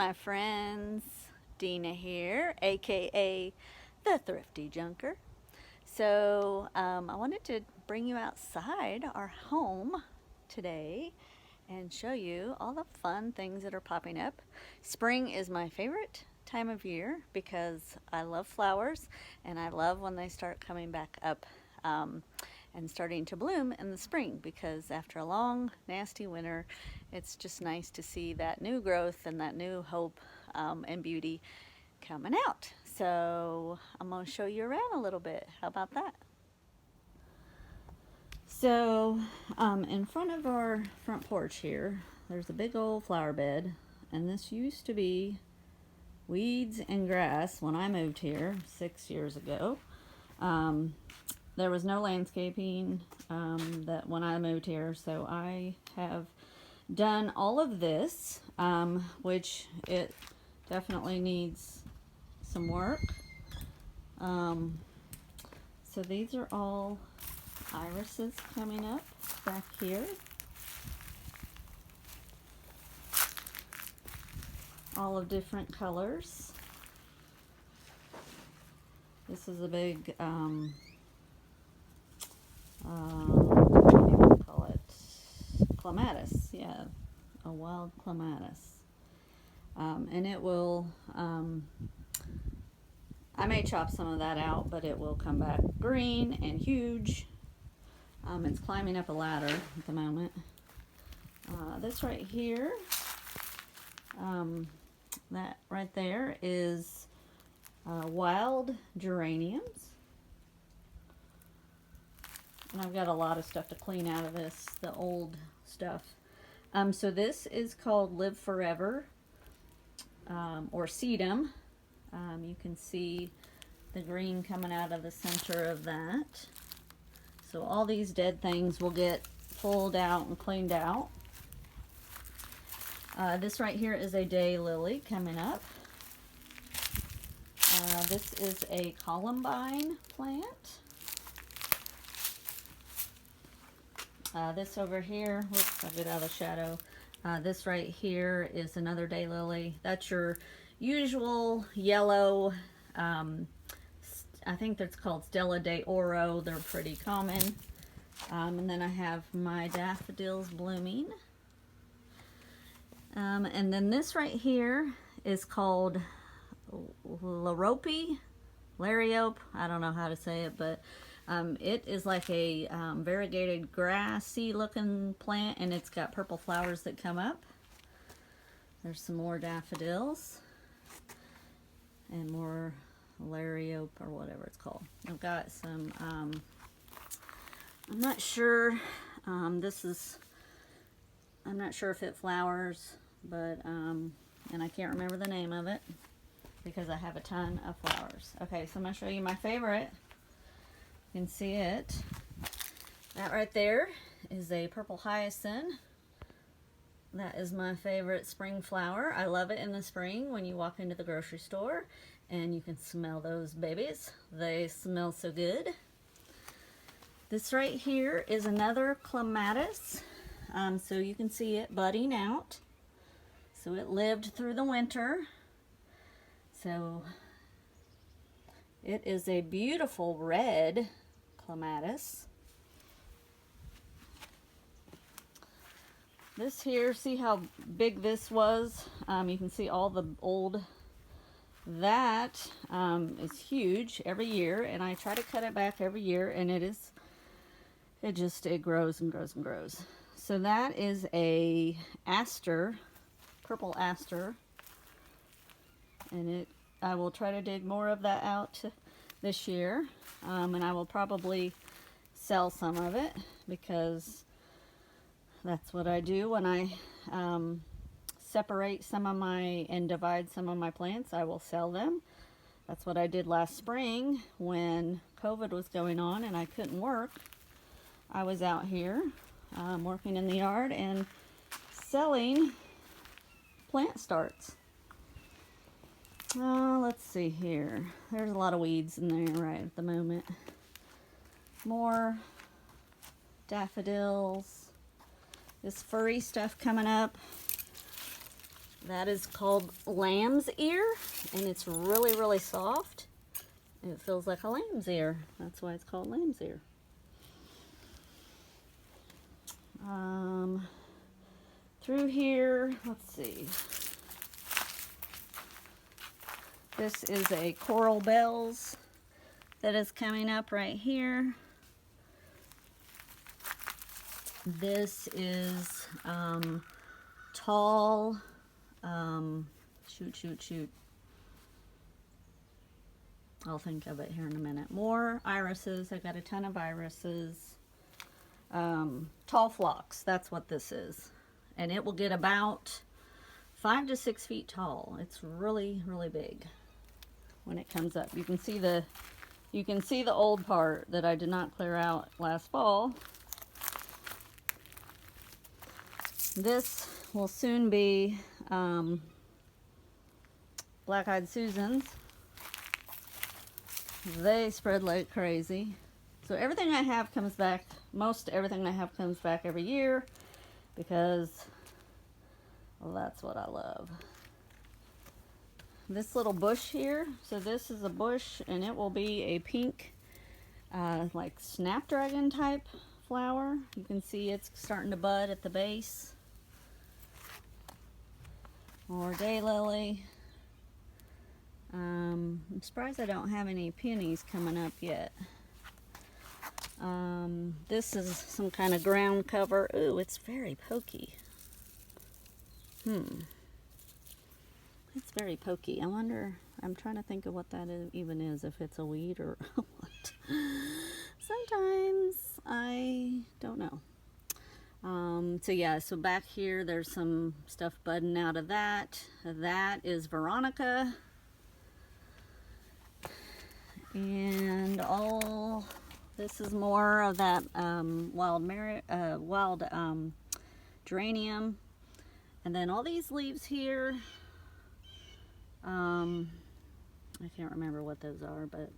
my friends, Dina here, aka the Thrifty Junker. So I wanted to bring you outside our home today and show you all the fun things that are popping up. Spring is my favorite time of year because I love flowers and I love when they start coming back up and starting to bloom in the spring, because after a long nasty winter it's just nice to see that new growth and that new hope and beauty coming out. So I'm going to show you around a little bit. How about that? So in front of our front porch here, there's a big old flower bed, and this used to be weeds and grass when I moved here 6 years ago. There was no landscaping that when I moved here, so I have done all of this, which it definitely needs some work. So these are all irises coming up back here. All of different colors. This is a big, what do you call it? Clematis, yeah, a wild clematis. And it will, I may chop some of that out, but it will come back green and huge. It's climbing up a ladder at the moment. This right here, that right there is wild geraniums. And I've got a lot of stuff to clean out of this, the old stuff. So this is called Live Forever, or sedum. You can see the green coming out of the center of that. So all these dead things will get pulled out and cleaned out. This right here is a daylily coming up. This is a columbine plant. This over here, whoops, I'll get out of the shadow. This right here is another daylily. That's your usual yellow, I think that's called Stella de Oro. They're pretty common. And then I have my daffodils blooming. And then this right here is called Liriope. I don't know how to say it, but it is like a variegated grassy looking plant, and it's got purple flowers that come up. There's some more daffodils and more Liriope or whatever it's called. I've got some, I'm not sure, I'm not sure if it flowers, but, and I can't remember the name of it because I have a ton of flowers. Okay, so I'm going to show you my favorite. You can see it. That right there is a purple hyacinth. That is my favorite spring flower. I love it in the spring when you walk into the grocery store and you can smell those babies. They smell so good. This right here is another clematis. So you can see it budding out. So it lived through the winter. So it is a beautiful red clematis. This here, see how big this was? You can see all the old, that is huge every year, and I try to cut it back every year, and it grows and grows and grows. So that is a aster, purple aster, and I will try to dig more of that out this year, and I will probably sell some of it because that's what I do when I separate some of my and divide some of my plants. I will sell them. That's what I did last spring when COVID was going on and I couldn't work. I was out here working in the yard and selling plant starts. Let's see here. There's a lot of weeds in there right at the moment. More daffodils. This furry stuff coming up. That is called lamb's ear, and it's really, really soft. It feels like a lamb's ear. That's why it's called lamb's ear. Through here, let's see. This is a Coral Bells that is coming up right here. This is tall, shoot. I'll think of it here in a minute. More irises. I've got a ton of irises. Tall phlox, that's what this is. And it will get about 5 to 6 feet tall. It's really, really big when it comes up. You can see the old part that I did not clear out last fall. This will soon be Black-Eyed Susans. They spread like crazy. So everything I have comes back, most everything I have comes back every year because, well, that's what I love. This little bush here, so this is a bush and it will be a pink, like snapdragon type flower. You can see it's starting to bud at the base. More daylily. I'm surprised I don't have any peonies coming up yet. This is some kind of ground cover. Ooh, it's very pokey. It's very pokey. I wonder, I'm trying to think of what that even is, if it's a weed or what. Sometimes I don't know. So yeah, so back here there's some stuff budding out of that. That is Veronica. And all this is more of that wild geranium. And then all these leaves here, I can't remember what those are, but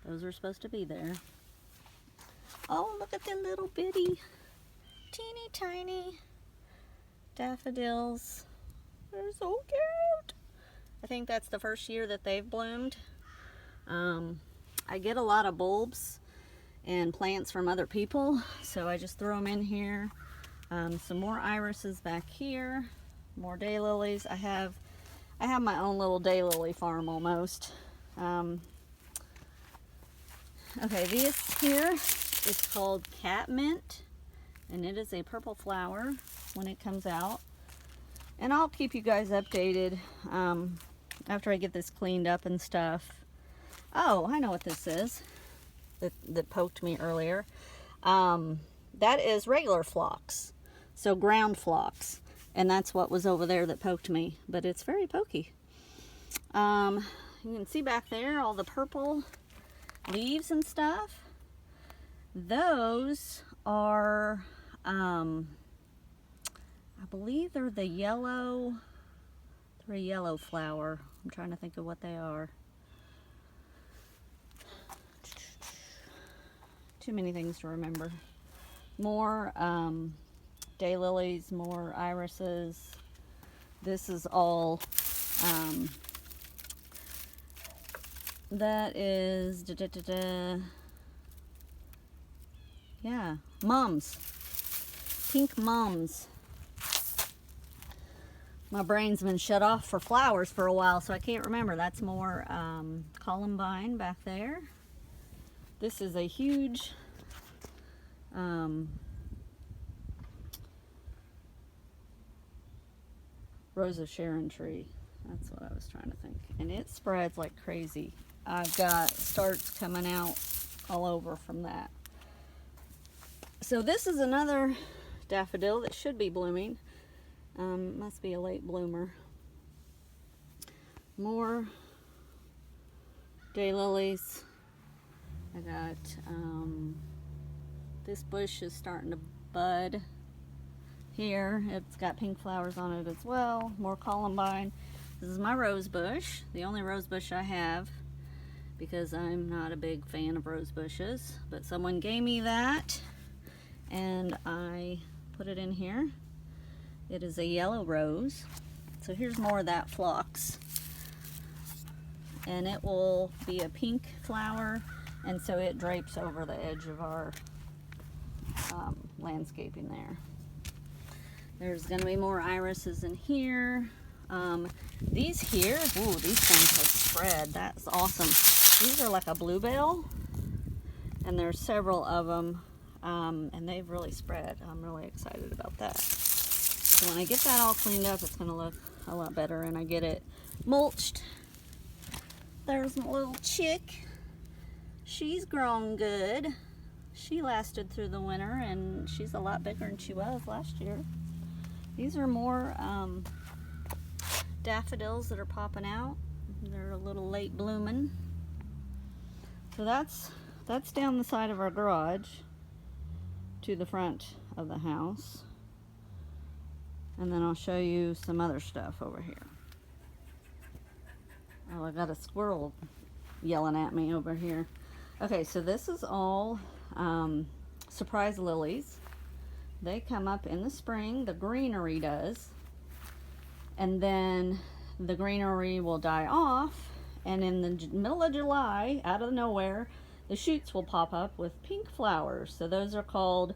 those are supposed to be there. Oh, look at them little bitty, teeny tiny daffodils. They're so cute. I think that's the first year that they've bloomed. I get a lot of bulbs and plants from other people, so I just throw them in here. Some more irises back here, more daylilies. I have my own little daylily farm almost. Okay, this here is called catmint, and it is a purple flower when it comes out. And I'll keep you guys updated after I get this cleaned up and stuff. Oh, I know what this is that poked me earlier. That is regular phlox, so ground phlox, and that's what was over there that poked me, but it's very pokey. You can see back there all the purple leaves and stuff. Those are, I believe they're the yellow, they're a yellow flower. I'm trying to think of what they are. Too many things to remember. More daylilies, more irises. This is all, that is, yeah, mums. Pink mums. My brain's been shut off for flowers for a while, so I can't remember. That's more columbine back there. This is a huge Rose of Sharon tree. That's what I was trying to think. And it spreads like crazy. I've got starts coming out all over from that. So this is another daffodil that should be blooming. Must be a late bloomer. More daylilies. I got this bush is starting to bud here. It's got pink flowers on it as well. More columbine. This is my rose bush, the only rose bush I have, because I'm not a big fan of rose bushes, but someone gave me that and I put it in here. It is a yellow rose. It's So here's more of that phlox. And it will be a pink flower, and so it drapes over the edge of our landscaping there. There's going to be more irises in here. These here, ooh, these things have spread. That's awesome. These are like a bluebell, and there's several of them, and they've really spread. I'm really excited about that. So when I get that all cleaned up, it's going to look a lot better, and I get it mulched. There's my little chick. She's grown good. She lasted through the winter, and she's a lot bigger than she was last year. These are more daffodils that are popping out. They're a little late blooming. So that's down the side of our garage to the front of the house. And then I'll show you some other stuff over here. Oh, I got a squirrel yelling at me over here. Okay, so this is all surprise lilies. They come up in the spring, the greenery does, and then the greenery will die off, and in the middle of July, out of nowhere, the shoots will pop up with pink flowers. So those are called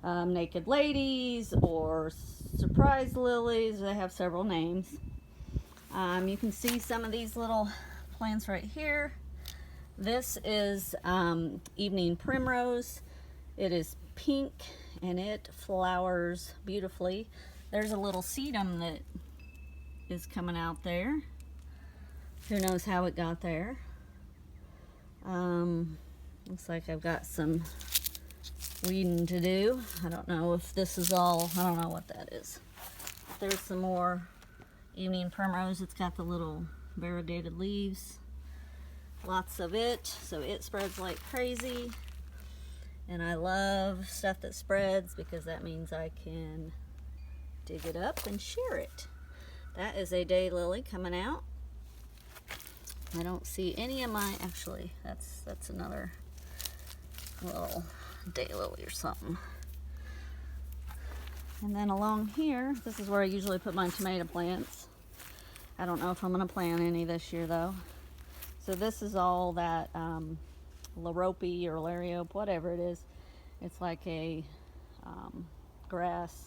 naked ladies or surprise lilies. They have several names. You can see some of these little plants right here. This is evening primrose. It is pink and it flowers beautifully. There's a little sedum that is coming out there. Who knows how it got there. Looks like I've got some weeding to do. I don't know if this is all, I don't know what that is. There's some more evening primrose. It's got the little variegated leaves. Lots of it, so it spreads like crazy. And I love stuff that spreads because that means I can dig it up and share it. That is a daylily coming out. I don't see any of my, actually, that's another little daylily or something. And then along here, this is where I usually put my tomato plants. I don't know if I'm going to plant any this year though. So this is all that Larope or Lariope, whatever it is. It's like a grass,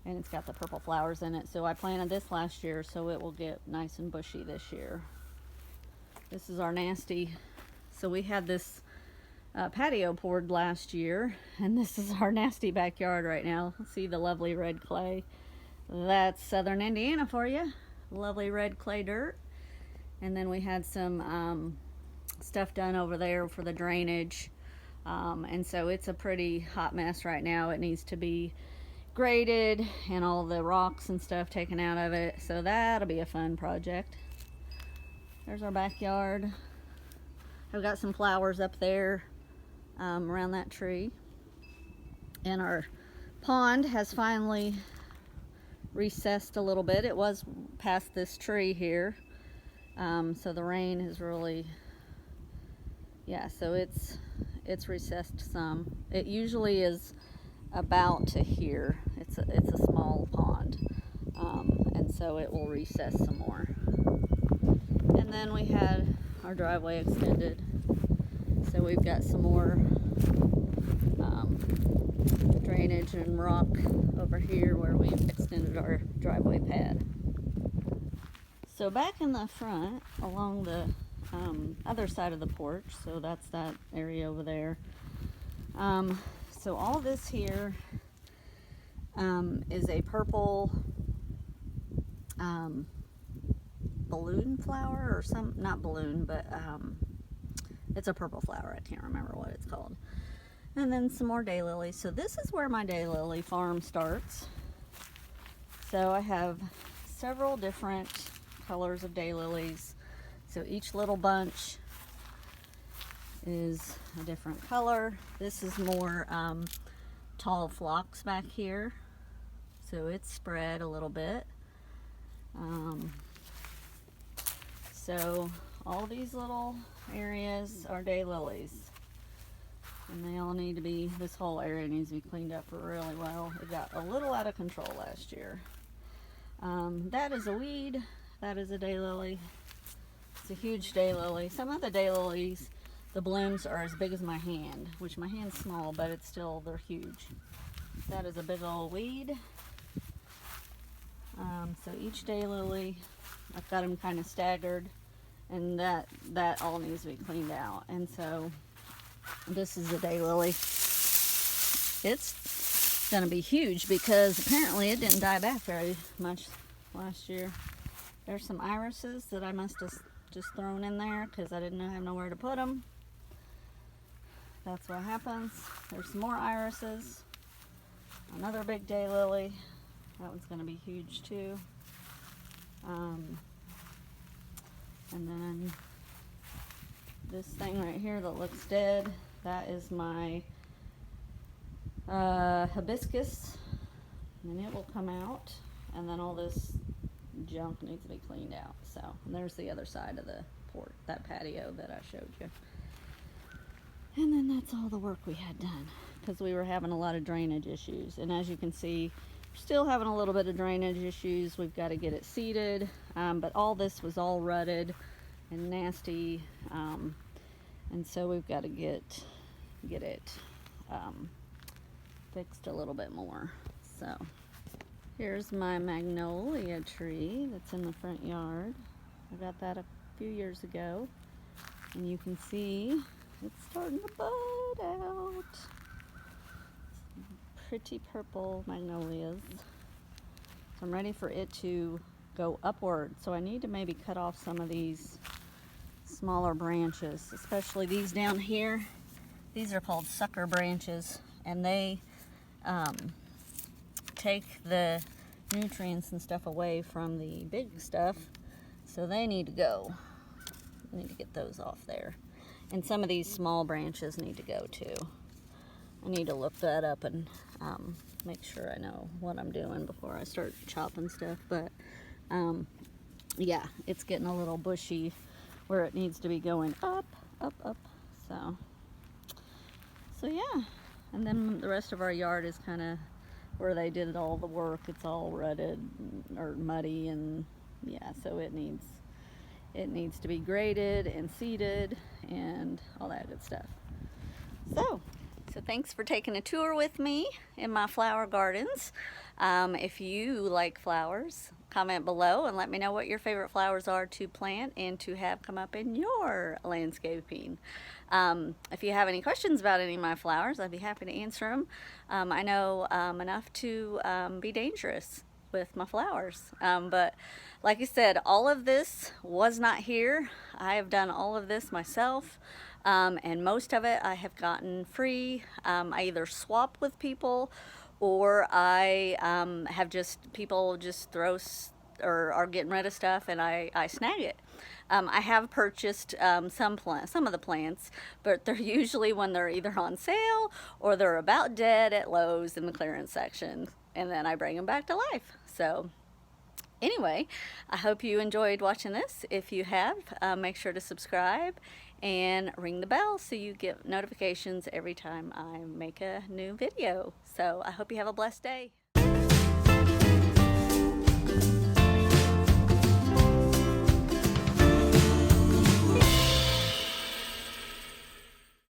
and it's got the purple flowers in it. So I planted this last year, so it will get nice and bushy this year. This is our nasty. So we had this patio poured last year, and this is our nasty backyard right now. See the lovely red clay. That's Southern Indiana for you. Lovely red clay dirt. And then we had some stuff done over there for the drainage. And so it's a pretty hot mess right now. It needs to be graded and all the rocks and stuff taken out of it. So that'll be a fun project. There's our backyard. I've got some flowers up there around that tree. And our pond has finally recessed a little bit. It was past this tree here. So the rain has really, yeah, so it's recessed some. It usually is about to here. It's a small pond, and so it will recess some more. And then we had our driveway extended, so we've got some more drainage and rock over here where we've extended our driveway pad. So back in the front, along the other side of the porch, so that's that area over there. So all this here is a purple balloon flower, or some, not balloon, but it's a purple flower. I can't remember what it's called. And then some more daylilies. So this is where my daylily farm starts. So I have several different colors of daylilies. So each little bunch is a different color. This is more tall phlox back here. So it's spread a little bit. So all these little areas are daylilies. And they all need to be, this whole area needs to be cleaned up really well. It got a little out of control last year. That is a weed. That is a daylily. It's a huge daylily. Some of the daylilies, the blooms are as big as my hand, which my hand's small, but it's still, they're huge. That is a big old weed. So each daylily, I've got them kind of staggered, and that all needs to be cleaned out. And so this is a daylily. It's gonna be huge because apparently it didn't die back very much last year. There's some irises that I must have just thrown in there because I didn't have nowhere to put them. That's what happens. There's some more irises. Another big daylily. That one's going to be huge too. And then this thing right here that looks dead, that is my hibiscus, and it will come out. And then all this junk needs to be cleaned out. So, and there's the other side of the that patio that I showed you. And then that's all the work we had done because we were having a lot of drainage issues. And as you can see, we're still having a little bit of drainage issues. We've got to get it seeded, but all this was all rutted and nasty, and so we've got to get it fixed a little bit more. So here's my magnolia tree that's in the front yard. I got that a few years ago, and you can see it's starting to bud out. Pretty purple magnolias. So I'm ready for it to go upward. So I need to maybe cut off some of these smaller branches, especially these down here. These are called sucker branches, and they take the nutrients and stuff away from the big stuff, so they need to go. I need to get those off there. And some of these small branches need to go too. I need to look that up and make sure I know what I'm doing before I start chopping stuff. But yeah, it's getting a little bushy where it needs to be going up, up, up. So yeah. And then the rest of our yard is kind of where they did all the work. It's all rutted or muddy, and yeah, so it needs to be graded and seeded and all that good stuff. So thanks for taking a tour with me in my flower gardens. If you like flowers, comment below and let me know what your favorite flowers are to plant and to have come up in your landscaping. If you have any questions about any of my flowers, I'd be happy to answer them. I know enough to be dangerous with my flowers, but like I said, all of this was not here. I have done all of this myself, and most of it I have gotten free. I either swap with people, or I have people just throw or are getting rid of stuff, and I snag it. I have purchased some of the plants, but they're usually when they're either on sale or they're about dead at Lowe's in the clearance section, and then I bring them back to life. So anyway, I hope you enjoyed watching this. If you have, make sure to subscribe and ring the bell so you get notifications every time I make a new video. So I hope you have a blessed day.